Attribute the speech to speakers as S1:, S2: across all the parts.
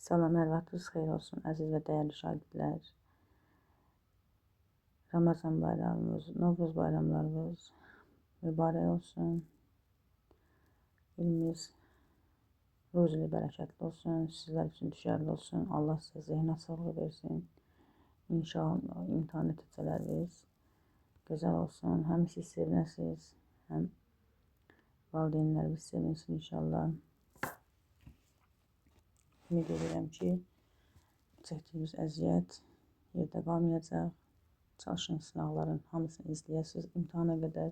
S1: Salam, hər vaxtınız xeyir olsun, əziz və dəyərli şagirdlər. Ramazan bayramımız, Novruz bayramlarımız mübarək olsun. İlimiz ruzili bərəkətli olsun, sizlər üçün düşərli olsun. Allah sizə zehin açıqlığı versin. İnşallah imtahan nəticələriniz gözəl olsun. Həm siz sevinəsiniz, həm valideynlərimiz sevinsin inşallah. Ümid edirəm ki, çəkdiyimiz əziyyət yerdə qalmayacaq. Çalışın sınavların hamısını izləyəsiniz. İmtahana qədər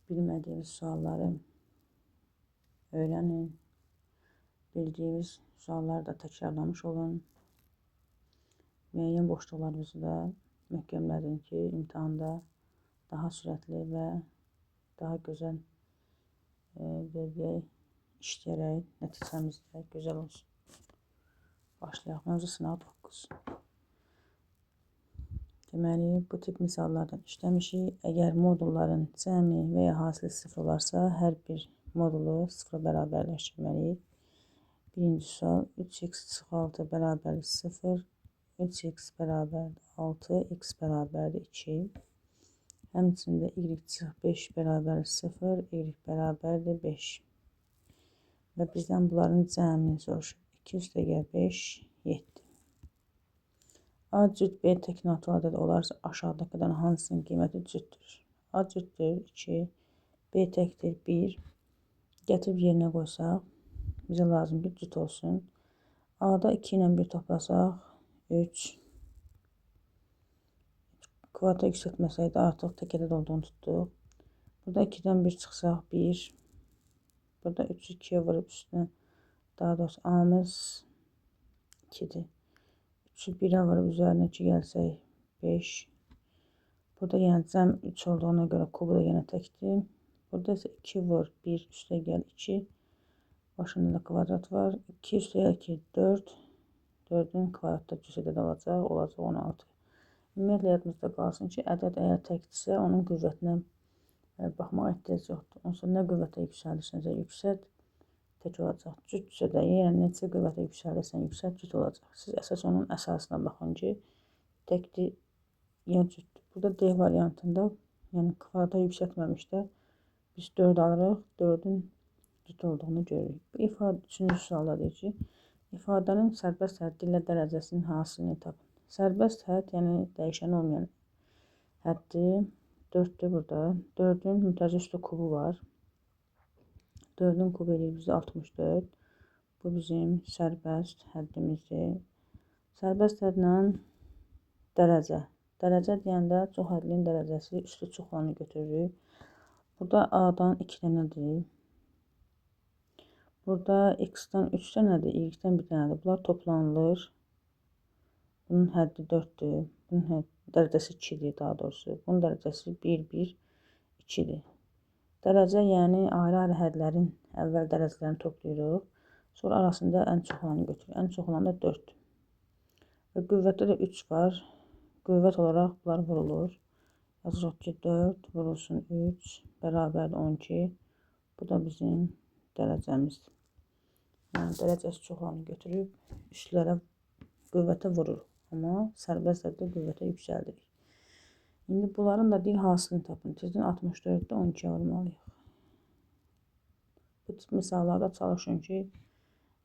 S1: bilmədiyiniz sualları öyrənin. Bildiyiniz sualları da təkrarlamış olun. Müəyyən boşluqlarınızı da möhkəmlədin ki, imtahanda daha sürətli və daha gözəl işləyərək nəticəmiz də gözəl olsun. Başlayaq. Mövzu sınav 9. Deməli, bu tip misallardan işləmişik. Əgər modulların cəmi və ya hasili 0 olarsa, hər bir modulu 0 bərabərləşdirməliyik. Birinci sual 3x çıxı 6 bərabərli 0, 3x bərabərli 6, x bərabərli 2. Həmçində y çıxı 5 bərabərli 0, y bərabərli 5. Və bizdən bunların cəmini soruşur. 2 üstəgəl 5, 7. A cüt B təknatlı ədəd olarsa aşağıdakıdan hansının qiyməti cütdür? A cütdür 2, B təkdir 1. Gətirib yerinə qoysaq, bizə lazım bir cüt olsun. A-da 2 ilə 1 toplasaq 3. Kvadrat yüksəltməsəydi artıq tək ədəd olduğunu tutduq. Burada 2-dən 1 çıxsaq 1. Burada 3'ü 2'ye vurup üstüne, daha doğrusu A'mız 2'dir. 3'ü 1'e vurup üzerine 2 gelsək 5. Burada yəni cəm 3 olduğuna görə kubu da yenə təkdir. Burada isə 2 vur 1 üstə gəl 2. Başında da kvadrat var. 2 üstə gəl 2 4. 4'ün kvadratda cüs ədəd olacaq 16. Ümumiyyətlə yadımızda qalsın ki, ədəd əgər təkdirsə onun qüvvətinə baxmağa ehtiyac yoxdur. Onsuz nə qüvvətə yüksəlirsinizə yüksəlt, tək olacaq. Cütsə də, yəni neçə qüvvətə yüksəlirsən yüksəlt, cüt olacaq. Siz əsas onun əsasına baxın ki, təkdir ya cütdür. Burada D variantında, yəni kvadrata yüksəltməmişdə biz 4 alırıq, 4'ün cüt olduğunu görürük. Bu ifadə 3-cü sualda deyir ki, ifadənin sərbəst həddi ilə dərəcəsinin hasilini tapın. Sərbəst hədd, yəni dəyişən olmayan həddi 4'tür burada. 4'ün mütərizə üstü kubu var. 4'ün kubu edir bizə 64. Bu bizim sərbəst həddimizdir. Sərbəst hədlə dərəcə. Dərəcə deyəndə çox hədlinin dərəcəsi üstü çox olanı götürürük. Burada A-dan 2 dənədir. Burada X-dan 3 dənədir, Y-dən 1 dənədir. Bunlar toplanılır. Bunun həddi 4'dür. Bunun dərəcəsi 2'dir daha doğrusu. Bunun dərəcəsi 1, 1, 2'dir. Dərəcə yəni ayrı-ayrı hədlərin əvvəl dərəcələrini toplayırıq. Sonra arasında ən çox olanı götürürük. Ən çox olan da 4'dür. Və qüvvətdə də 3 var. Qüvvət olaraq bunlar vurulur. Yazırıq ki 4 vurulsun 3 bərabər 12. Bu da bizim dərəcəmizdir. Yəni dərəcəsi çox olanı götürüb üstlərə qüvvətə vururuq. Amma sərbəst həddə qüvvətə yüksəldirik. İndi bunların da dil hasilini tapın. Tezdən 64'də 12'ye vurmalıyıq. Bu tip misallarda çalışın ki,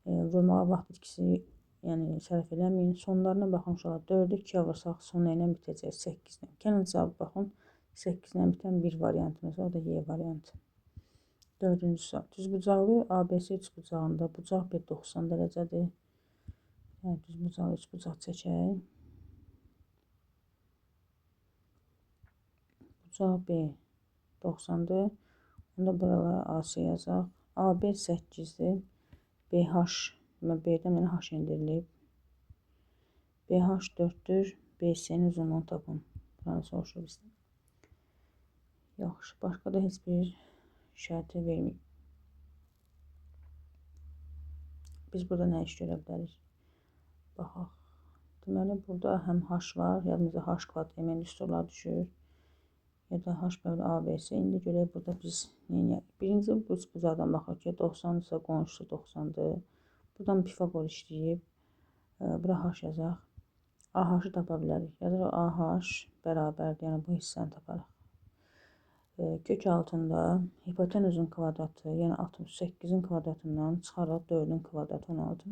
S1: vurmağa vaxt itkisi yəni sərf eləməyin. Sonlarına baxın uşaqlar. 4'ü 2'ye vursaq sonu ilə bitəcək 8 ilə. Gəlin cavab baxın. 8 ilə bitən bir variantımız var. O da Y variantı. 4-cü sual. Düzbucaqlı ABC üçbucağında bucaq bir 90 dərəcədir. Yəni düzbucaqlı üçbucaq çəkək. Bucaq B 90'dır. Onda buralara AC yazaq. AB 8'dir. BH, B'dən mənə H endirilib. BH 4'dür. BC'nin uzunluğunu tapın. Buranı soruşur bizdən. Yaxşı, başqa da heç bir şərti verməyib. Biz burada nə iş görə bilərik? Baxaq. Deməli, burada həm H var, yadımızda H kvadrat MN üstürlər düşür. Ya da H bölü ABC. İndi görək burada biz neyini? Birinci bu bucaqdan baxaq ki, 90'dırsa qonşusu 90'dır. Buradan Pifagor işləyib. Bura H yazaq. AH-ı tapa bilərik. Yazırıq AH bərabərdir. Yəni bu hissəni taparıq. Kök altında hipotenuzun kvadratı, yəni 68-in kvadratından çıxaraq 4-ün kvadratı 16.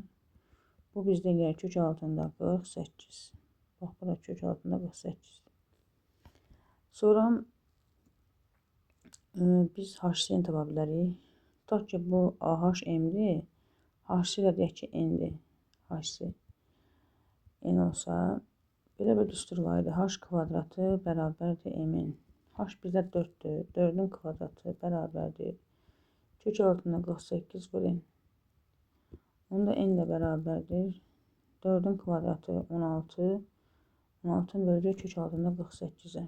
S1: Bu bizdə gəlir kök altında 48. Bax, bura kök altında 48. Sonra biz HC-ni tapa bilərik. Tutaq ki, bu AH M-dir. HC də deyək ki, N-dir. HC N olsa, belə bir düstur var idi. H kvadratı bərabərdir M-in. H bizdə 4-dür. 4-ün kvadratı bərabərdir. Kök altında 48 vurun. Onda N də bərabərdir. 4-ün kvadratı 16. 16-ın bölgü kök altında 48-ə.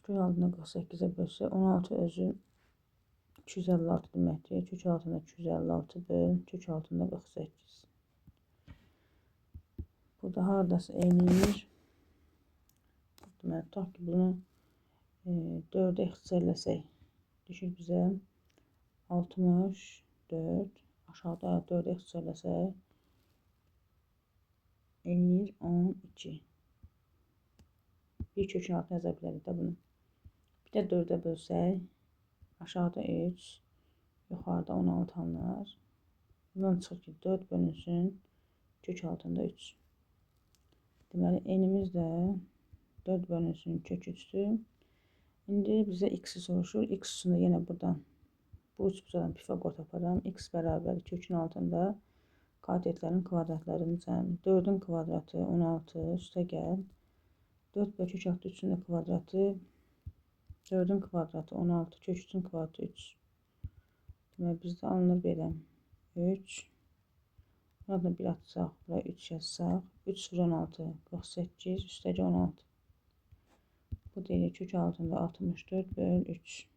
S1: Kök altında 48-ə bölsə 16 özü 256 deməkdir. Kök altında 256 böl. Kök altında 48. Burada haradasa eyniyir. Deməli, tutaq ki, bunu 4-ə ixtisarləsək. Düşür bizə 64. Aşağıda 4-ə ixtisarləsək eyniyir 12. Bir kökün altına yaza bilərik də bunu. Bir də 4-ə bölsək aşağıda 3, yuxarıda 16 alınır. Bundan çıxır ki, 4 bölünsün kök altında 3. Deməli, enimiz də 4 bölünsün kök 3'dür. İndi bizə x-i soruşur. X üstündə yenə buradan bu üç bucadan Pifagor taparam. X bərabər kökün altında katetlərin kvadratlarının cəmi. 4-ün kvadratı 16 üstə gəl. 4 bölü kök altı 3'ün də kvadratı 4-ün kvadratı 16 kök 3'ün kvadratı 3. Deməli, bizdə alınır belə 3. Burada bir atsaq, buraya 3 yazsaq. 3 vur 16, 48, üstəgə 16. Bu deyir kök altında 64 böl 3.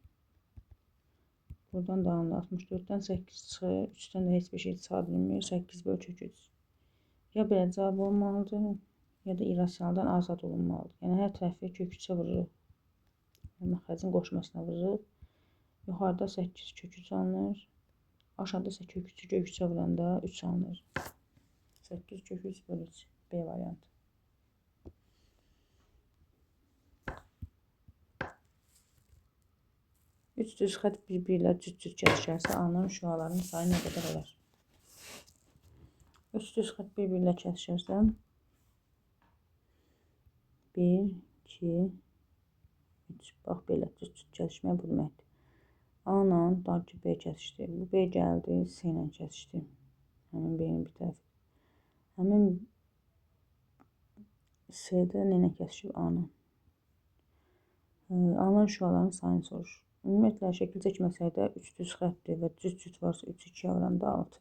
S1: Buradan da alınır 64'dən 8 çıxır. 3'dən də heç bir şey çıxa bilmir. 8 böl kök 3. Ya belə cavab olmalıdır, ya da irrasionaldan azad olunmalıdır. Yəni hər tərəfi kök 3'ə vururuq. Məxrəcin qoşmasına vururuq. Yuxarıda 8 kök 3 alınır. Aşağıda isə kök 3'ü kök 3'ə vuranda 3 alınır. 8 kök 3 bölü 3. B variantı. Üç düz xət bir-birlə cüt-cüt kəsişərsə alınan şüaların sayı nə qədər olar? Üç düz xət bir-birlə kəsişərsə 1, 2, 3. Bax, belə cüt-cüt kəsişmək bu deməkdir. A ilə daha ki B kəsişdi. Bu B gəldi, C ilə kəsişdi. Həmin B-nin bir tərəfi. Həmin C-də nə ilə kəsişib? A ilə. Alınan şüaların sayını soruşur. Ümumiyyətlə, şəkil çəkməsəkdə 3 düz xətdir və cüt-cüt varsa 3 2 vuranda 6.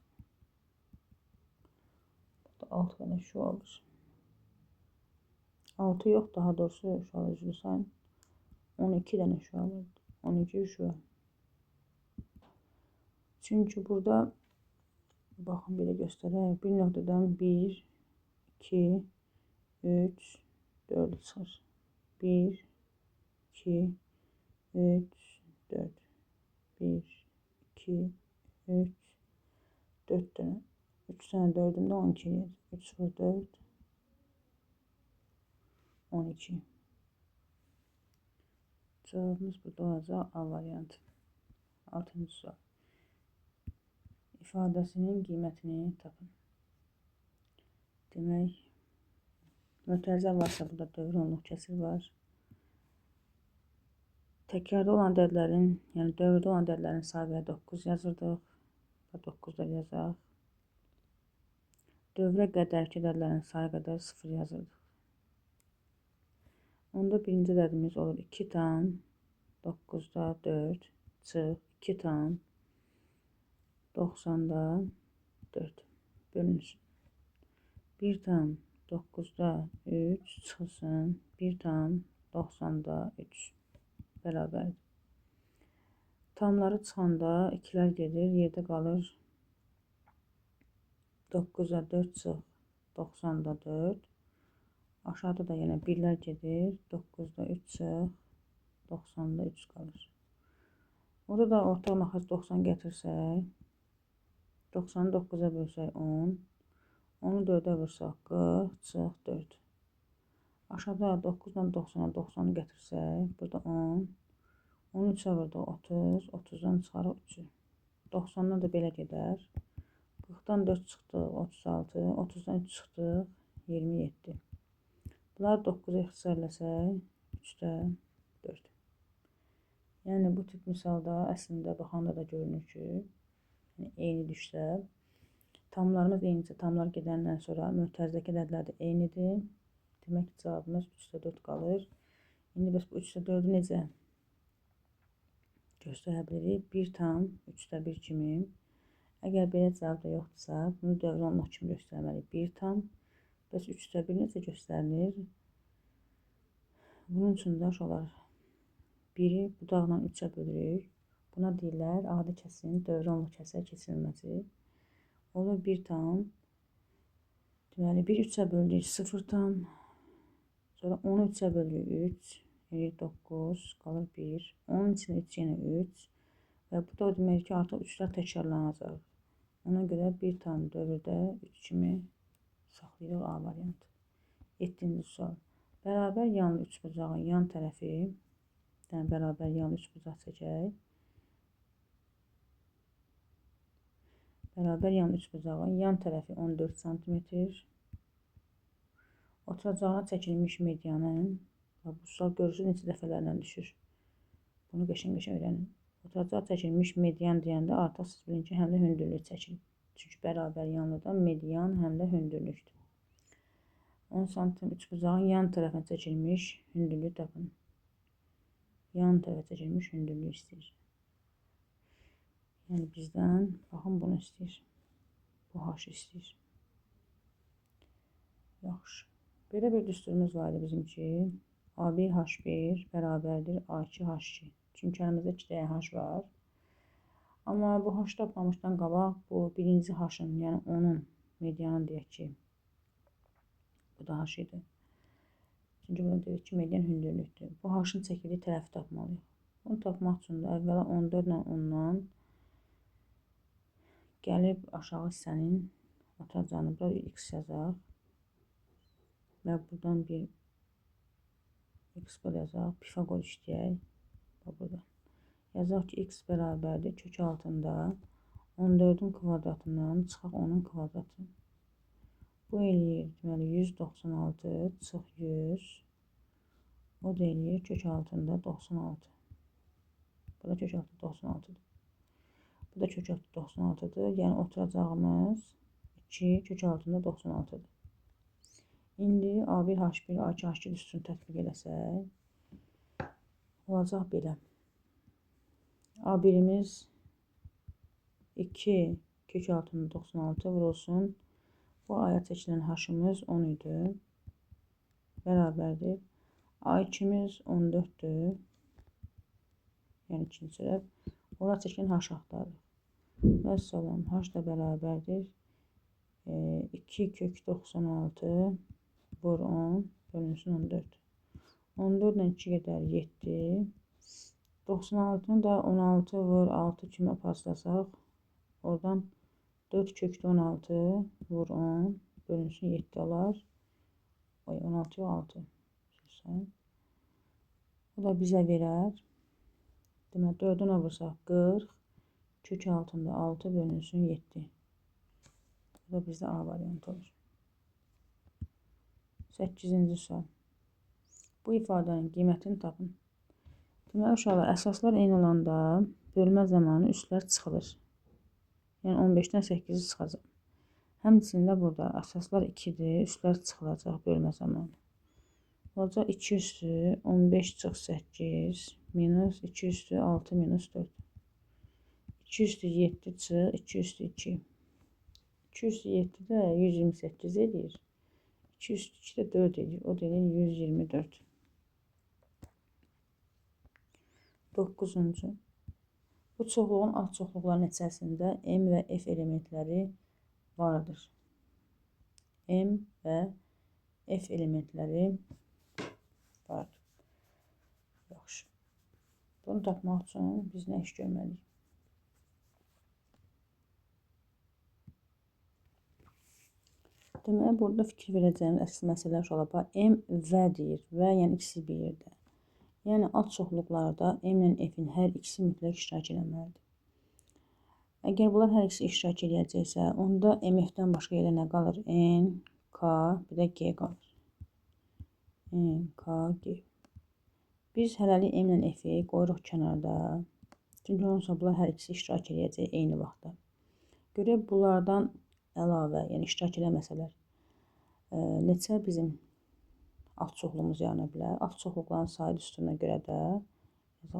S1: Burada 6 dənə şüa olur. 6 yox, daha doğrusu şüa üzrü sayın. 12 dənə şüa var. 12 şüa. Çünki burada baxın belə göstərək. Bir nöqtədən 1, 2, 3, 4 çıxır. 1, 2, 3, 4. 1, 2, 3, 4 dənə. 3 dənə 4'ümdə 12 edir. 3 vur 4, 12. Cevabımız burada olacaq A variantı. 6-cı sual. İfadəsinin qiymətini tapın. Demək, mötərizə varsa burada dövr onluq kəsir var. Təkrarda olan ədədlərin, yəni dövrdə olan ədədlərin sayı 9 yazırdıq. 9 da yazaq. Dövrə qədərki ədədlərin sayı qədər 0 yazırdıq. Onda birinci ədədimiz olur 2 tam 9'da 4 çıx 2 tam 90'da 4 bölünsün. 1 tam 9'da 3 çıxsın 1 tam 90'da 3 bərabərdir. Tamları çıxanda 2'lər gedir, yerdə qalır 9'da 4 çıx 90'da 4. Aşağıda da yenə 1'lər gedir, 9'da 3 çıx 90'da 3 qalır. Orada da ortaq məxrəc 90 gətirsək 90'ı 9'a bölsək 10. 10'u 4'ə vursaq 40 çıx 4. Aşağıda 9 ilə 90'a 90'ı gətirsək, burada 10. 10'u 3'ə vurduq 30. 30'dan çıxarıq 3'ü. 90'dan da belə gedər. 40'dan 4 çıxdıq 36. 30'dan 3 çıxdıq 27. Bunları 9'a ixtisarləsək 3'də 4. Yəni bu tip misalda əslində baxanda da görünür ki, eyni düşsə, tamlarımız eynicə, tamlar gedəndən sonra mötərizədəki ədədlər də eynidir. Demək ki, cavabımız 3'də 4 qalır. İndi biz bu 3'də 4'ü necə göstərə bilirik? 1 tam 3'də 1 kimi. Əgər belə cavab da yoxdursa, bunu dövranlıq kimi göstərməliyik. 1 tam. Bəs 3'də 1 necə göstərilir? Bunun üçün də uşaqlar 1'i budaqla 3'ə bölürük. Buna deyirlər adi kəsin dövranlıq kəsə keçirilməsi. Olur 1 tam. Deməli 1 3'ə bölürük 0 tam. Sonra 10'u 3'ə bölürük 3. 9 qalır 1. Onun içində 3 yenə 3. Və bu da demək ki artıq 3'lər təkrarlanacaq. Ona görə 1 tam dövrdə 3 kimi saxlayırıq A variantı. 7-ci sual. Bərabər yanlı üçbucağın yan tərəfi, yəni bərabər yanlı üçbucaq çəkək. Bərabər yanlı üçbucağın yan tərəfi 14 cm. Oturacağına çəkilmiş medianın, bu sual görürsünüz neçə dəfələrlə düşür. Bunu qəşəng öyrənin. Oturacağı çəkilmiş median deyəndə artıq siz bilin ki, həm də hündürlük çəkilir. Çünki bərabər yanlıda median həm də hündürlükdür. 10 cm üçbucağın yan tərəfinə çəkilmiş hündürlüyü tapın. Yan tərəfə çəkilmiş hündürlüyü istəyir. Yəni bizdən baxın bunu istəyir. Bu H istəyir. Yaxşı. Belə bir düsturumuz var idi bizim ki, A1 H1 bərabərdir A2 H2. Çünki əlimizdə 2 dənə H var. Amma bu H tapmamışdan qabaq bu birinci H-ın, yəni onun medianı deyək ki, bu da H idi. Çünki bunu dedik ki, median hündürlükdür. Bu H-ın çəkildiyi tərəfi tapmalıyıq. Bunu tapmaq üçün də əvvəla 14 ilə 10-dan gəlib aşağı hissənin oturacağını burada x yazaq. Və buradan bir x yazaq. Pifagor işləyək. Burada. Yazaq ki, x bərabərdir. Kök altında 14'ün kvadratından çıxaq 10'un kvadratı. Bu eləyir, deməli 196 çıx 100. O da eləyir kök altında 96. Bu da kök altında 96'dır. Bu da kök altında 96'dır. Yəni oturacağımız 2 kök altında 96'dır. İndi A1 H1 A2 H2 düsturunu tətbiq eləsək, olacaq belə. A1'imiz 2 kök altında 96 vurulsun. Bu aya çəkilən H-ımız 10 idi. Bərabərdir. A2'miz 14'dür. Yəni ikinci tərəf. Ora çəkilən H axtarırıq. Vəssalam. H da bərabərdir. 2 kök 96 vur 10 bölünsün 14. 14 ilə 2 gedər 7. 96'nı da 16 vur 6 kimi paslasaq, oradan 4 kökdə 16 vur 10 bölünsün 7 alar. 16 6. Bu da bizə verər. Demək 4'dən vursaq 40. Kök altında 6 bölünsün 7. Bu da bizdə A variantı olur. 8-ci sual. Bu ifadənin qiymətini tapın. Deməli uşaqlar, əsaslar eyni olanda bölmə zamanı üstlər çıxılır. Yəni 15'dən 8'i çıxacaq. Həmçində burada əsaslar 2'dir, üstlər çıxılacaq bölmə zamanı. Olacaq 2 üstü 15 çıx 8 minus 2 üstü 6 minus 4. 2 üstü 7 çıx 2 üstü 2. 2 üstü 7 də 128 edir. 2 üstü 2 də 4 edir. O da edir 124. 9-cu. Bu çoxluğun alt çoxluqların içərisində M və F elementləri vardır. M və F elementləri vardır. Yaxşı. Bunu tapmaq üçün biz nə iş görməliyik? Deməli, burada fikir verəcəyimiz əsas məsələ uşaqlar, M və deyir. Və yəni ikisi bir yerdə. Yəni alt çoxluqlarda M ilə F-in hər ikisi mütləq iştirak etməlidir. Əgər bunlar hər ikisi iştirak edəcəksə, onda MF-dən başqa yerdə nə qalır? N, K, bir də G qalır. N, K, G. Biz hələlik M ilə F-i qoyuruq kənarda. Çünki onunsa bunlar hər ikisi iştirak edəcək eyni vaxtda. Görək bunlardan əlavə, yəni iştirak eləməsələr, neçə bizim alt çoxluğumuz yarana bilər? Alt çoxluqların sayı üstünə görə də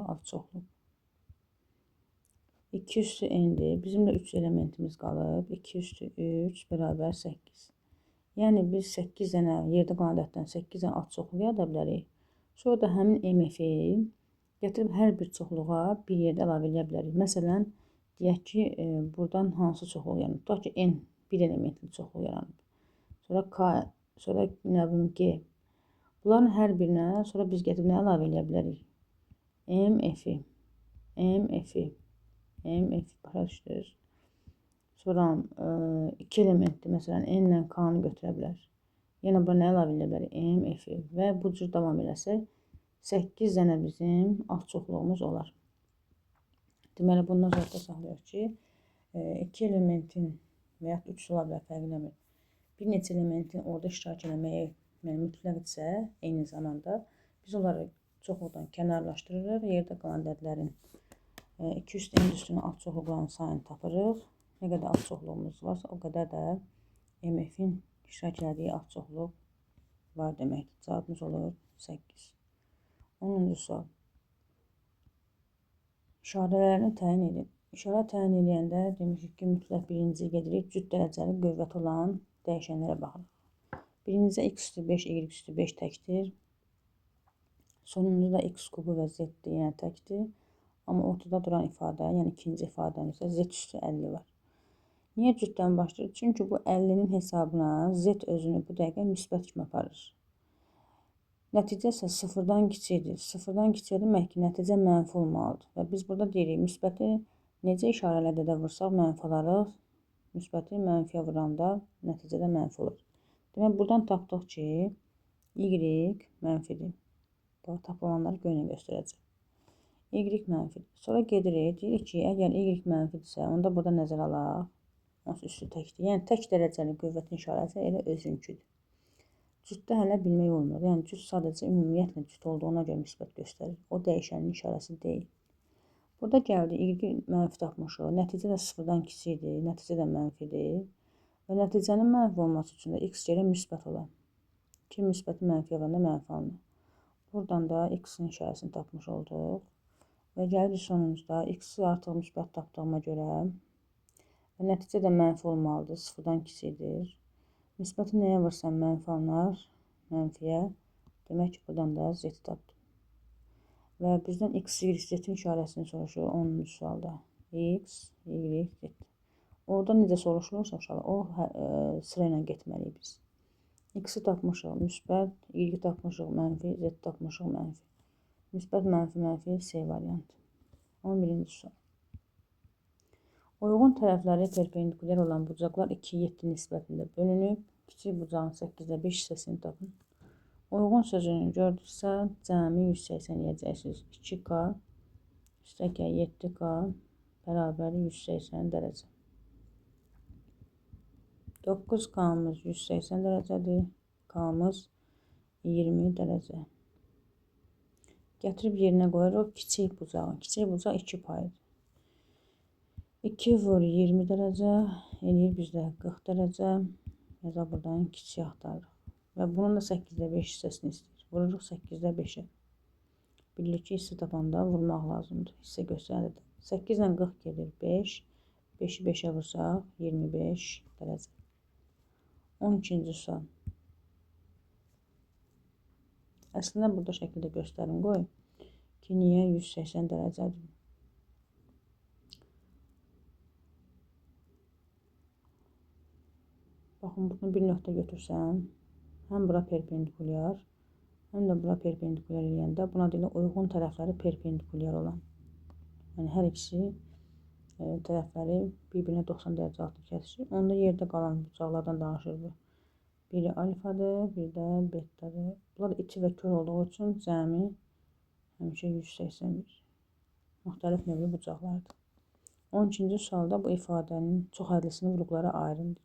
S1: alt çoxluq 2 üstü n-dir. Bizim də 3 elementimiz qalıb. 2 üstü 3 bərabər 8. Yəni biz 8 dənə yerdə qalan ədəddən 8 dənə alt çoxluq yarada bilərik. Sonra da həmin MF-i gətirib hər bir çoxluğa bir yerdə əlavə edə bilərik. Məsələn, deyək ki, buradan hansı çoxluq yaranıb? Tutaq ki, n bir elementli çoxluq yaranıb. Sonra K, sonra nə bilim G. Bunların hər birinə sonra biz gətirib nə əlavə edə bilərik? MF-i, MF-i, MF başa düşdünüz. Sonra 2 elementli, məsələn, n ilə K-nı götürə bilər. Yəni bura nə əlavə edə bilərik? MF-i və bu cür davam eləsək 8 dənə bizim alt çoxluğumuz olar. Deməli, bundan sonra saxlayaq ki, 2 elementin və ya 3 ola bilər, fərqləmir. Bir neçə elementin orada iştirak eləməyə mütləqdirsə, eyni zamanda biz onları çoxluqdan kənarlaşdırırıq. Yerdə qalan ədədlərin 2 üstü n üstünün alt çoxluqlarının sayını tapırıq. Nə qədər alt çoxluğumuz varsa, o qədər də MF-in iştirak elədiyi alt çoxluq var deməkdir. Cavabımız olur 8. 10-cu sual. İşarələrini təyin edin. İşarə təyin edəndə demişik ki, mütləq birinci gedirik cüt dərəcəli qüvvət olan dəyişənlərə baxırıq. Birincisi x üstü 5, y üstü 5 təkdir. Sonuncu da x kubu və z-dir, yəni təkdir. Amma ortada duran ifadə, yəni ikinci ifadəmizdə z üstü 50 var. Niyə cütdən başlayır? Çünki bu 50-nin hesabına z özünü bu dəqiqə müsbət kimi aparır. Nəticə isə sıfırdan kiçikdir. Sıfırdan kiçik demək ki, nəticə mənfi olmalıdır. Və biz burada deyirik, müsbəti necə işarələ də vursaq mənfi alarıq. Müsbəti mənfiyə vuranda nəticədə mənfi olur. Demək, buradan tapdıq ki, y mənfidir. Bax, tapılanları göylə göstərəcək. Y mənfidir. Sonra gedirik, deyirik ki, əgər y mənfidirsə, onda burada nəzər alaq. Onsuz üstü təkdir. Yəni, tək dərəcəli qüvvətin işarəsi elə özünküdür. Cütdə hələ bilmək olmur. Yəni, cüt sadəcə ümumiyyətlə cüt olduğuna görə müsbət göstərir. O dəyişənin işarəsi deyil. Burada gəldi, y mənfi tapmışıq. Nəticə də sıfırdan kiçikdir. Nəticə də mənfidir. Və nəticənin mənfi olması üçün də x yerə müsbət olar. Ki, müsbəti mənfiyə vuranda mənfi alınır. Buradan da x-in işarəsini tapmış olduq. Və gəldik sonuncuda x-i artıq müsbət tapdığıma görə və nəticə də mənfi olmalıdır. Sıfırdan kiçikdir. Müsbəti nəyə vursam mənfi alınar? Mənfiyə. Demək ki, buradan da z tapdım. Və bizdən x, y, z-in işarəsini soruşur 10-cu sualda. X, y, z. Orada necə soruşulursa, o sıra ilə getməliyik biz. X-i tapmışıq müsbət, y tapmışıq mənfi, z tapmışıq mənfi. Müsbət, mənfi, mənfi, C variantı. 11-ci sual. Uyğun tərəfləri perpendikulyar olan bucaqlar 2-7 nisbətində bölünüb. Kiçik bucağın 8-də 5 hissəsini tapın. Uyğun sözünü gördüksə, cəmi 180 deyəcəksiniz. 2K üstəgəl 7K bərabər 180 dərəcə. 9K-mız 180 dərəcədir. K-mız 20 dərəcə. Gətirib yerinə qoyuruq kiçik bucağın. Kiçik bucaq 2 paydır. 2 vur 20 dərəcə, eləyir bizdə 40 dərəcə. Ya da buradan kiçik axtarırıq. Və bunun da 8-də 5 hissəsini istəyir. Vururuq 8-də 5-ə. Bilirik ki, hissə tapanda vurmaq lazımdır. Hissə göstərir. 8 ilə 40 gedir 5. 5-i 5-ə vursaq 25 dərəcə. 12-ci sual. Əslində burada şəkildə göstərim qoy ki, niyə 180 dərəcədir. Baxın, bunu bir nöqtə götürsəm, həm bura perpendikulyar, həm də bura perpendikulyar eləyəndə buna deyilir uyğun tərəfləri perpendikulyar olan. Yəni, hər ikisi tərəfləri bir-birinə 90 dərəcə altı kəsir. Onda yerdə qalan bucaqlardan danışır bu. Biri alfadır, bir də betadır. Bunlar içi və kör olduğu üçün cəmi həmişə 181. Müxtəlif növlü bucaqlardır. 12-ci sualda bu ifadənin çox hədlisini vurğulara ayrılır.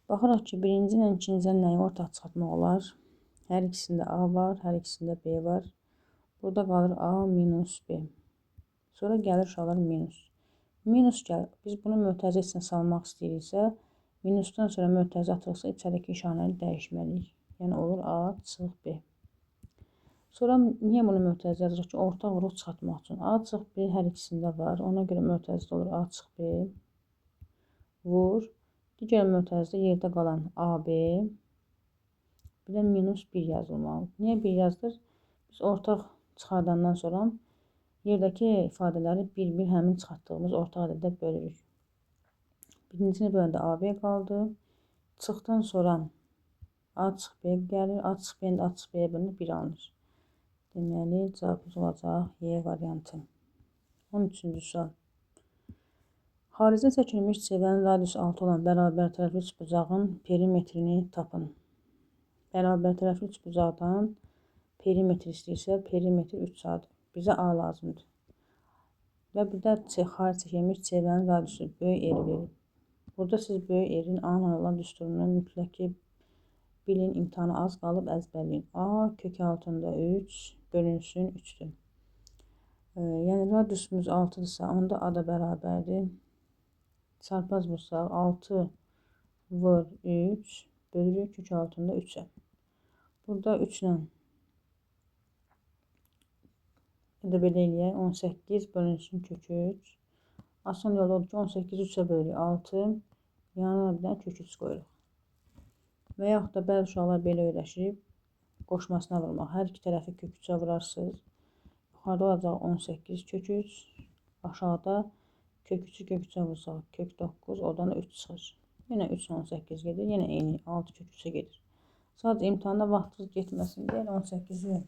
S1: Baxıraq ki, birinci ilə ikincidən nəyi ortaq çıxartmaq olar? Hər ikisində A var, hər ikisində B var. Burada qalır A minus B. Sonra gəlir uşaqlar minus. Minus gəlir. Biz bunu mötərizə içinə salmaq istəyiriksə, minusdan sonra mötərizə atırıqsa, içəridəki işarəni dəyişməliyik. Yəni olur A çıx B. Sonra niyə bunu mötərizə yazırıq ki, ortaq vuruq çıxartmaq üçün? A çıx B hər ikisində var. Ona görə mötərizə olur A çıx B. Vur. Digər mötərizədə yerdə qalan AB. Bir də minus 1 yazılmalıdır. Niyə 1 yazılır? Biz ortaq çıxardandan sonra yerdəki ifadələri bir-bir həmin çıxartdığımız ortaq ədədə bölürük. Birincini böləndə AB qaldı. Çıxdan sonra A çıx B gəlir. A çıx B-nin A çıx B-yə bölünür 1 alınır. Deməli, cavabımız olacaq Y variantı. 13-cü sual. Xaricdə çəkilmiş çevrənin radiusu 6 olan bərabər tərəfli üçbucağın perimetrini tapın. Bərabər tərəfli üçbucaqdan perimetr istəyirsə, perimetr 3 saat. Bizə A lazımdır. Və bir də xaric çəkilmiş çevrənin radiusu böyük R verir. Burada siz böyük R-in A-la olan düsturunu mütləq ki, bilin, imtahanı az qalıb əzbərləyin. A kök altında 3 bölünsün 3'dür. Yəni radiusumuz 6-dırsa, onda A da bərabərdir. Çarpaz vursaq 6 vur 3 bölürük kök altında 3'ə. Burada 3 ilə ya da belə eləyək, 18 bölünsün kök 3. Asan yolu odur ki, 18 3'ə bölürük 6. Yanına bir dənə kök 3 qoyuruq. Və yaxud da bəzi uşaqlar belə öyrəşib, qoşmasına vurmaq. Hər iki tərəfi kök 3'ə vurarsınız. Yuxarıda olacaq 18 kök 3. Aşağıda kök 3'ü kök 3'ə vursaq kök 9, oradan da 3 çıxır. Yenə 3 18 gedir, yenə eyni 6 kök 3'ə gedir. Sadəcə imtahanda vaxtınız getməsin deyə 18'i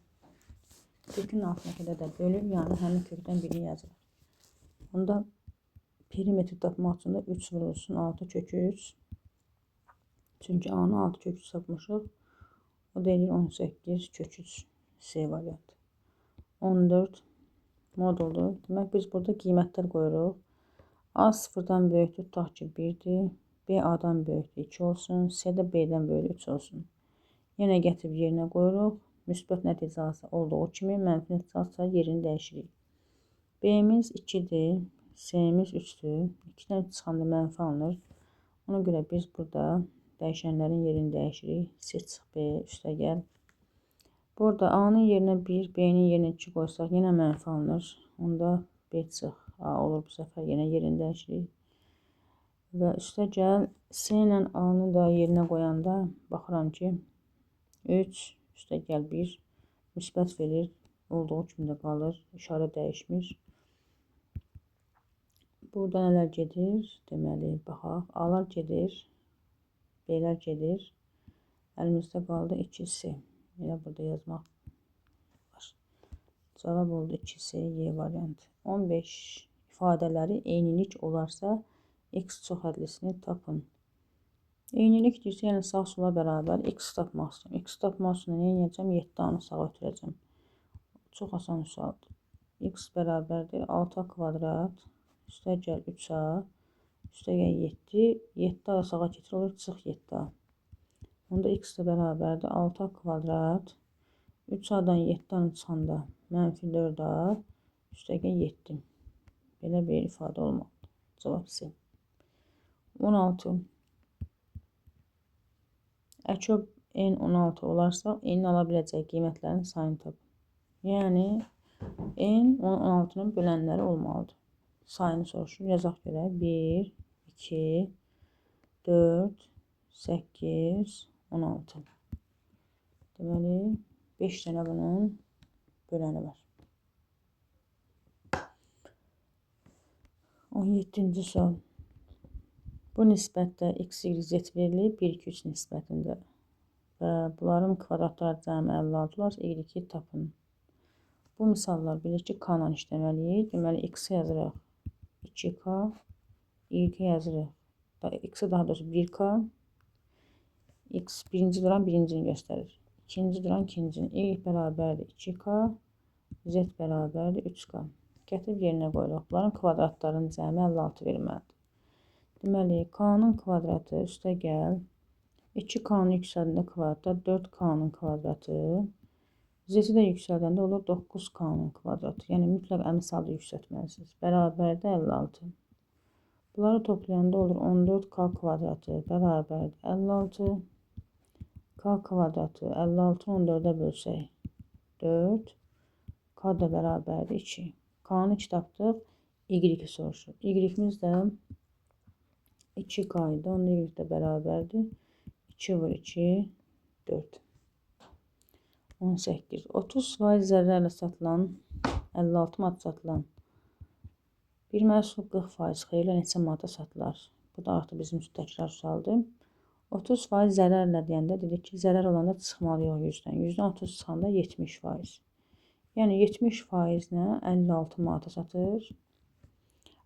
S1: kökün altındakı də bölür, yəni həmin kökdən birini yazılır. Onda perimetri tapmaq üçün də 3 vurulsun 6 kök 3. Çünki A-nı 6 kök 3 tapmışıq. O da edir 18 kök 3 C variantı. 14 moduldur. Demək biz burada qiymətlər qoyuruq. A sıfırdan böyükdür, tutaq ki 1'dir. B A-dan böyükdür 2 olsun. C də B-dən böyük 3 olsun. Yenə gətirib yerinə qoyuruq. Müsbət nəticəsi olduğu kimi mənfi nəticəsi yerini dəyişirik. B-miz 2'dir. C-miz 3'dür. 2'dən 3 çıxanda mənfi alınır. Ona görə biz burada dəyişənlərin yerini dəyişirik. C çıx B üstə gəl. Burada A-nın yerinə 1, B-nin yerinə 2 qoysaq yenə mənfi alınır. Onda B çıx A olur bu səfər yenə yerini dəyişirik. Və üstə gəl C ilə A-nı da yerinə qoyanda baxıram ki 3 üstə gəl 1 müsbət verir. Olduğu kimi də qalır. İşarə dəyişmir. Burada nələr gedir? Deməli, baxaq. A-lar gedir. B-lər gedir. Əlimizdə qaldı 2C. Elə burada yazmaq var. Cavab oldu 2C, Y variantı. 15 ifadələri eynilik olarsa, X çox hədlisini tapın. Eynilik deyirsə, yəni sağ sola bərabər X tapmaq istəyirəm. X tapmaq üçün nə edəcəm? 7-danı sağa ötürəcəm. Çox asan sualdır. X bərabərdir 6A kvadrat. Üstə gəl 3A. Üstə gəl 7. 7A sağa keçir olur çıx 7A. Onda X də bərabərdir 6A kvadrat. 3A-dan 7-danı çıxanda mənfi 4A. Üstə gəl 7. Belə bir ifadə olmalıdır. Cavab C. 16. Əköb N16 olarsa, N-in ala biləcək qiymətlərin sayını tapın. Yəni, N16-nın bölənləri olmalıdır. Sayını soruşur. Yazaq görək. 1, 2, 4, 8, 16. Deməli, 5 dənə bunun böləni var. 17-ci sual. Bu nisbətdə x, y, z verilib 1, 2, 3 nisbətində və bunların kvadratları cəmi 56 olarsa y2 tapın. Bu misallar bilir ki, k-la işləməliyik. Deməli, x yazırıq 2k, y yazırıq x daha doğrusu 1k, X birinci duran birincini göstərir. İkinci duran ikincini. Y bərabərdir 2K. Z bərabərdir 3K. Gətirib yerinə qoyuruq. Bunların kvadratlarının cəmi 56 verməlidir. Deməli, K-nın kvadratı üstə gəl. 2K-nın yüksəldəndə kvadratda 4K-nın kvadratı. Z-i də yüksəldəndə olur 9K-nın kvadratı. Yəni, mütləq əmsalda yüksəltməlisiniz. Bərabərdə 56. Bunları toplayanda olur 14K kvadratı bərabərdir 56. K kvadratı 56-ı 14-ə bölsək 4. K da bərabərdir 2. K-nı 2 tapdıq. Y-i soruşur. Y-imiz də 2K idi. Onun Y də bərabərdir. 2 vur 2, 4. 18. 30% zərərlə satılan, 56 manat satılan bir məhsul 40% xeyirlə neçə manata satılar? Bu da artıq bizim üçün təkrar sualdır. 30% zərərlə deyəndə dedik ki, zərər olanda çıxmalı yox 100-dən. 100-dən 30 çıxanda 70%. Yəni 70% nə? 56 manata satır.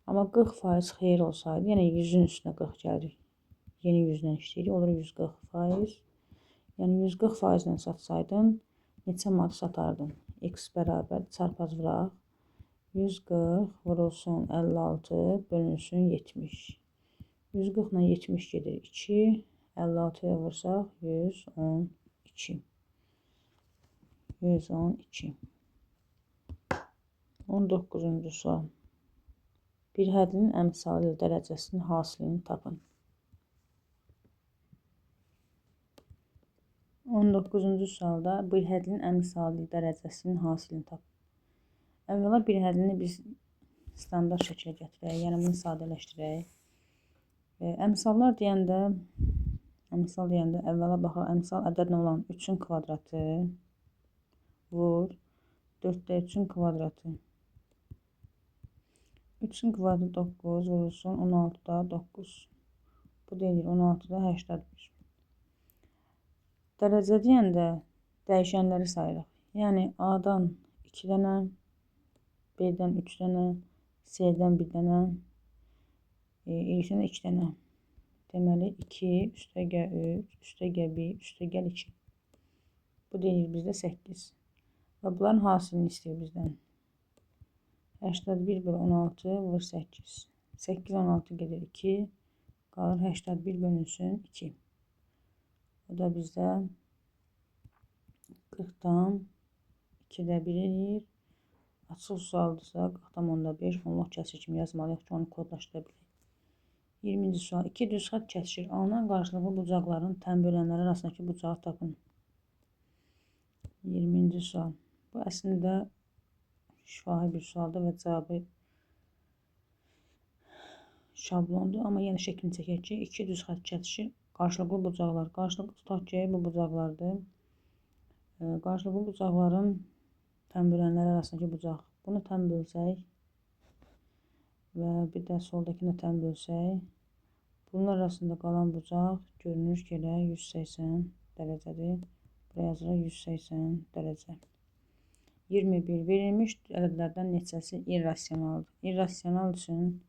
S1: Amma 40% xeyir olsaydı, yəni 100-ün üstünə 40 gəlir. Yeni 100-dən işləyirik, olur 140%. Yəni 140%-lə satsaydın, neçə manat satardın? X bərabər çarpaz vuraq. 140 vurulsun 56 bölünsün 70. 140 ilə 70 gedir 2. 56'ya vursaq 112. 112. 19-cu sual. Bir hədin əmsali dərəcəsinin hasilini tapın. 19-cu sualda bir hədin əmsali dərəcəsinin hasilini tapın. Əvvəla bir hədini biz standart şəklə gətirək, yəni bunu sadələşdirək. Əmsallar deyəndə əvvəla baxaq, əmsal ədədlə olan 3-ün kvadratı vur 4-də 3-ün kvadratı. 3-ün kvadratı 9 vurulsun 16-da 9. Bu deyil 16-da 81. Dərəcə deyəndə dəyişənləri sayırıq. Yəni A-dan 2 dənə, B-dən 3 dənə, C-dən 1 dənə, E-dən 2 dənə. Deməli 2 üstəgəl 3 üstəgəl 1 üstəgəl 2. Bu deyir bizdə 8. Və bunların hasilini istəyir bizdən. 81 bölü 16 vur 8. 8 16 gedir 2. Qalır 81 bölünsün 2. O da bizdə 40-dan 2-də 1 edir. Açıq sualdırsa 40-dan 10-da 5 onluq kəsir kimi yazmalıyıq ki, onu kodlaşdıra bilək. 20-ci sual. 2 düz xətt kəsişir. Alınan qarşılıqlı bucaqların tən bölənləri arasındakı bucağı tapın. 20-ci sual. Bu əslində şifahi bir sualdır və cavabı şablondur. Amma yenə şəklini çəkək ki, 2 düz xətt kəsişir. Qarşılıqlı bucaqlar. Qarşılıqlı tutaq ki, bu bucaqlardır. Qarşılıqlı bucaqların tən bölənləri arasındakı bucaq. Bunu tən bölsək və bir də soldakını tən bölsək, bunlar arasında qalan bucaq görünür ki, elə 180 dərəcədir. Buraya yazırıq 180 dərəcə. 21. Verilmiş ədədlərdən neçəsi irrasionaldır? İrrasional üçün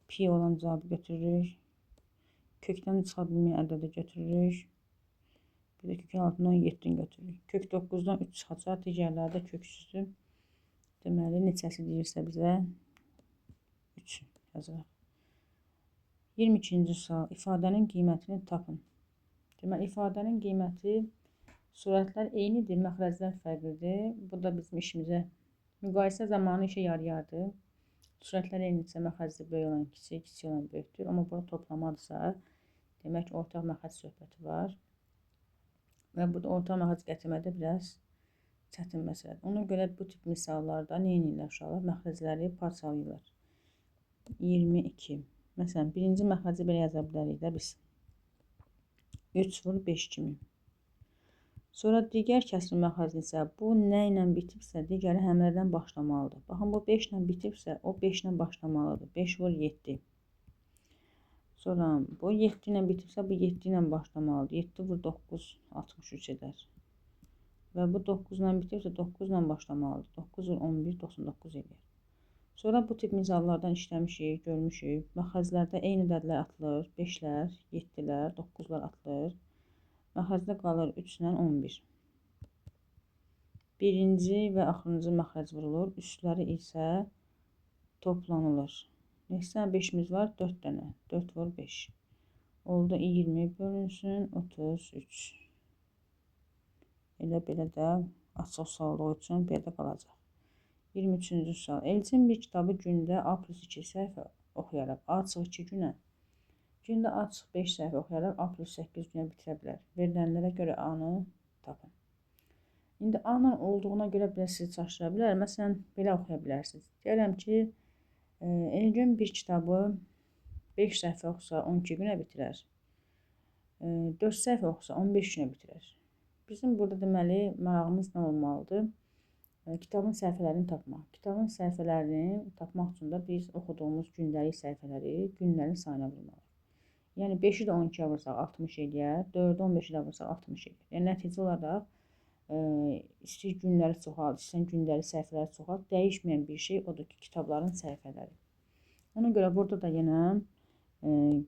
S1: pi olan cavabı götürürük. Kökdən çıxa bilməyən ədədi götürürük. Bir də kökün altından 7-ni götürürük. Kök 9-dan 3 çıxacaq, digərləri də köksüzdür. Deməli, neçəsi deyirsə bizə 3 yazırıq. 22-ci sual. İfadənin qiymətini tapın. Deməli, ifadənin qiyməti surətlər eynidir, məxrəclər fərqlidir. Bu da bizim işimizə müqayisə zamanı işə yarayardı. Surətlər eynidirsə, məxrəcdə böyük olan kiçik, kiçik olan böyükdür. Amma burada toplamadırsa, demək ki, ortaq məxrəc söhbəti var. Və burada ortaq məxrəc gətirmədə biraz çətin məsələdir. Ona görə bu tip misallarda nə edirlər uşaqlar? Məxrəcləri parçalayırlar. 22. Məsələn, birinci məxrəci belə yaza bilərik də biz. 3 vur 5 kimi. Sonra digər kəsrin məxrəcini isə bu nə ilə bitibsə, digəri həmlədən başlamalıdır. Baxın, bu 5 ilə bitibsə, o 5 ilə başlamalıdır. 5 vur 7. Sonra bu 7 ilə bitibsə, bu 7 ilə başlamalıdır. 7 vur 9, 63 edər. Və bu 9 ilə bitibsə, 9 ilə başlamalıdır. 9 vur 11, 99 edir. Sonra bu tip misallardan işləmişik, görmüşük. Məxrəclərdə eyni ədədlər atılır. 5-lər, 7-lər, 9-lar atılır. Məxrəcdə qalır 3 ilə 11. Birinci və axırıncı məxrəc vurulur. Üstləri isə toplanılır. Neçə 5'imiz var? 4 dənə. 4 vur 5. Oldu 20 bölünsün 33. Elə belə də açıq suallığı üçün belə qalacaq. 23-cü sual. Elçin bir kitabı gündə A+2 səhifə oxuyaraq açıq 2 günə, gündə açıq 5 səhifə oxuyaraq A+8 günə bitirə bilər. Verilənlərə görə A-nı tapın. İndi A-nın olduğuna görə belə sizi çaşdıra bilər. Məsələn, belə oxuya bilərsiniz. Deyirəm ki, Elgün bir kitabı 5 səhifə oxusa 12 günə bitirər. 4 səhifə oxusa 15 günə bitirər. Bizim burada deməli marağımız nə olmalıdır? Kitabın səhifələrini tapmaq. Kitabın səhifələrini tapmaq üçün də biz oxuduğumuz gündəlik səhifələri günlərin sayına vurmalıyıq. Yəni 5-i də 12-yə vursaq 60 eləyər, 4-ü 15-i də vursaq 60 eləyər. Yəni nəticə olaraq istəyir günləri çoxalt, istəyir gündəlik səhifələri çoxalt, dəyişməyən bir şey odur ki, kitabların səhifələri. Ona görə burada da yenə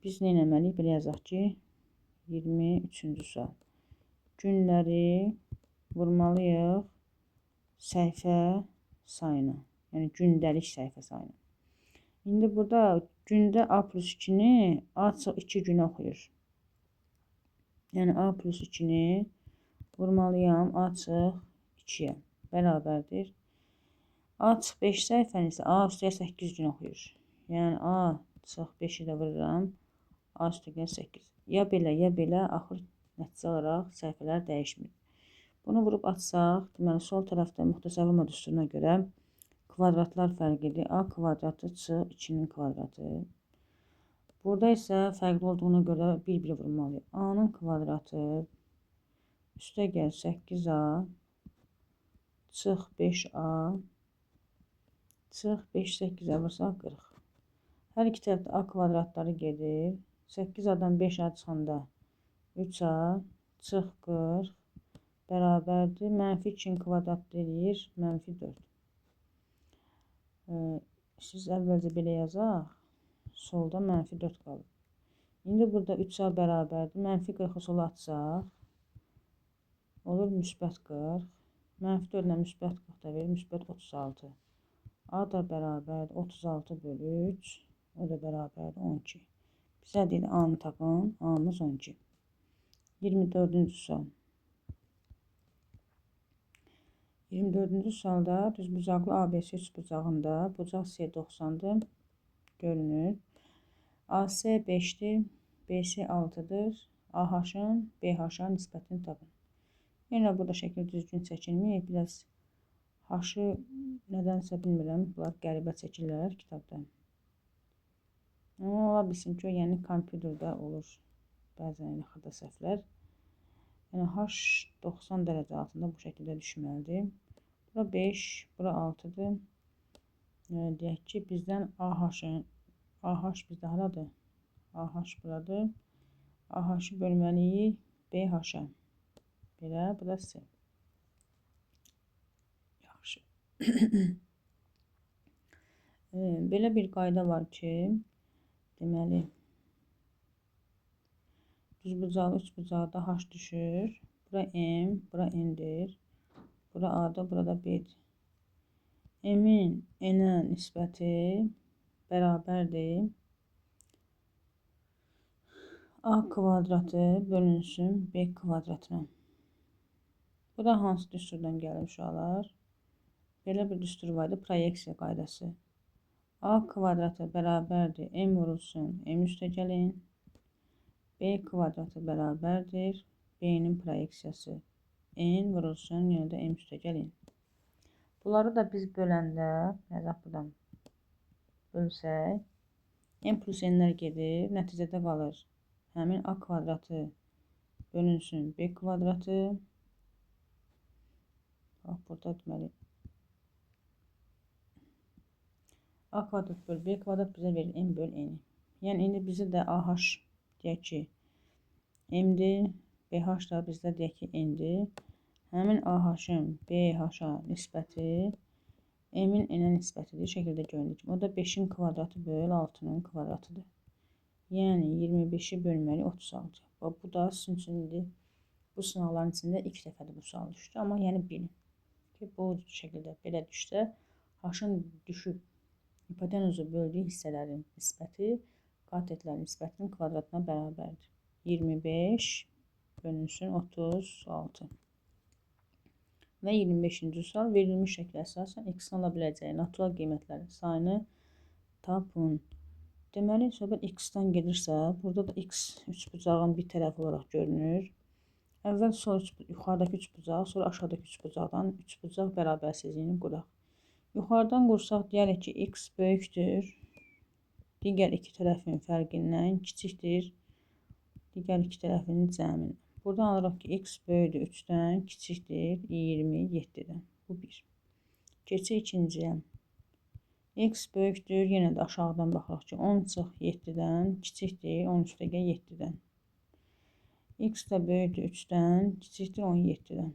S1: biz nə etməliyik? Belə yazaq ki, 23-cü sual. Günləri vurmalıyıq səhifə sayına. Yəni gündəlik səhifə sayına. İndi burada gündə A+2-ni açıq 2 günə oxuyur. Yəni A+2-ni vurmalıyam açıq 2-yə. Bərabərdir. Açıq 5 səhifəni isə A üstəgəl 8 gün oxuyur. Yəni açıq 5-i də vururam. A üstəgəl 8. Ya belə axır nəticə olaraq səhifələr dəyişmir. Bunu vurub açsaq, deməli sol tərəfdə müxtəsər vurma düsturuna görə kvadratlar fərqidir. A kvadratı çıxı 2-nin kvadratı. Burada isə fərqli olduğuna görə bir-biri vurmalıyıq. A-nın kvadratı üstəgəl 8A çıx 5A çıx 5 8-ə vursaq 40. Hər iki tərəfdə A kvadratları gedir. 8A-dan 5A çıxanda 3A çıx 40 bərabərdir. Mənfi 2-nin kvadratı eləyir. Mənfi 4. Siz əvvəlcə belə yazaq. Solda mənfi 4 qalır. İndi burada 3A bərabərdir. Mənfi 40-ı sola atsaq. Olur müsbət 40. Mənfi 4 ilə müsbət 40 da verir. Müsbət 36. A da bərabərdir. 36 bölü 3. O da bərabərdir 12. Bizə deyil A-nı tapın. A-mız 12. 24-cü sual. 24-cü sualda düzbucaqlı ABC üçbucağında bucaq C 90-dır. Görünür. AC 5-dir. BC 6-dır. AH-ın BH-a nisbətini tapın. Yenə burada şəkil düzgün çəkilməyib. Biraz H-ı nədənsə bilmirəm. Bunlar qəribə çəkirlər kitabda. Amma ola bilsin ki, yəni kompüterdə olur. Bəzən xəta səhvlər. Yəni H 90 dərəcə altında bu şəkildə düşməlidir. Bura 5, bura 6-dır. Deyək ki, bizdən AH bizdə haradır? AH buradır. AH-ı bölməliyik BH-a. Belə, bu da C. Yaxşı. Belə bir qayda var ki, deməli, düzbucaqlı üçbucaqda H düşür. Bura M, bura N'dir. Bura A'da, burada B'dir. M'in N'ə nisbəti bərabərdir. A kvadratı bölünsün B kvadratına. Bu da hansı düsturdan gəlir uşaqlar? Belə bir düstur vardı, proyeksiya qaydası. A kvadratı bərabərdir. M vurulsun M üstə gəlin. B kvadratı bərabərdir. B'nin proyeksiyası. N vurulsun, yenə də M üstə gəlin. Bunları da biz böləndə, yazaq buradan bölsək, M plus N'lər gedir, nəticədə qalır. Həmin A kvadratı bölünsün B kvadratı. Bax, burada deməli A kvadrat böl B kvadrat bizə verir M böl N. Yəni, indi bizə də AH deyək ki, M-dir, BH da bizdə deyək ki, N-dir. Həmin AH-ın BH-a nisbəti M-in N-ə nisbətidir, şəkildə göründüyü kimi. O da 5-in kvadratı böl 6-nın kvadratıdır. Yəni, 25-i bölməli 36. Bu da sizin üçün Bu sınavların içində ilk dəfədir bu sual düşdü. Amma yəni bilin ki, bu şəkildə belə düşsə, h-ın düşüb hipotenuzu böldüyü hissələrin nisbəti qatetlərin nisbətinin kvadratına bərabərdir. 25 bölünsün 36. Və 25-ci sual verilmiş şəklə əsasən x-in ala biləcəyi natural qiymətlərin sayını tapın. Deməli, söhbət x-dan gedirsə, burada da x üçbucağın bir tərəfi olaraq görünür. Əvvəl yuxarıdakı üçbucaq, sonra aşağıdakı üçbucaqdan üçbucaq bərabərsizliyini quraq. Yuxarıdan qursaq, deyərik ki, x böyükdür. Digər iki tərəfin fərqindən kiçikdir. Digər iki tərəfin cəmindən. Buradan alırıq ki, x böyükdür 3-dən, kiçikdir 27-dən. Bu 1. Keçək ikinciyə. X böyükdür, yenə də aşağıdan baxırıq ki, 10 çıx 7-dən, kiçikdir 13-7-dən. X də böyükdür 3-dən, kiçikdir 17-dən.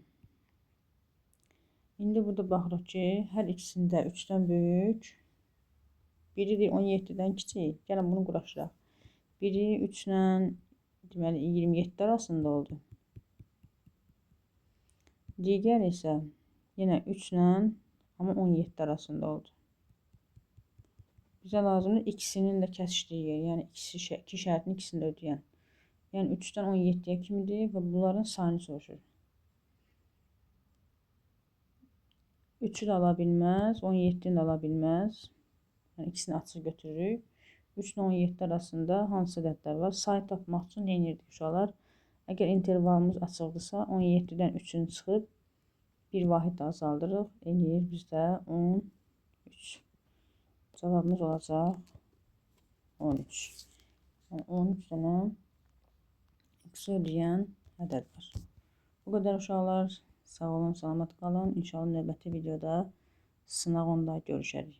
S1: İndi burada baxırıq ki, hər ikisində 3-dən böyük, biri 17-dən kiçik. Gəlin bunu quraşdıraq. Biri 3-lə deməli 27 arasında oldu. Digər isə yenə 3-lə amma 17 arasında oldu. Bizə lazımdır ikisinin də kəsişdiyi yer, yəni iki şərtin ikisini də ödəyən. Yəni 3-dən 17-yə kimidir və bunların sayını soruşur. 3-ü də ala bilməz, 17-ni də ala bilməz. Yəni ikisini açıq götürürük. 3 ilə 17 arasında hansı ədədlər var? Sayı tapmaq üçün nə edirdik uşaqlar? Əgər intervalımız açıqdırsa, 17-dən 3-ün çıxıb bir vahid azaldırıq. Eləyir bizdə 13. Cavabımız olacaq 13. Yəni 13 dənə x-i ödəyən ədəd var. Bu qədər uşaqlar. Sağ olun, salamat qalın. İnşallah növbəti videoda sınaq onda görüşərik.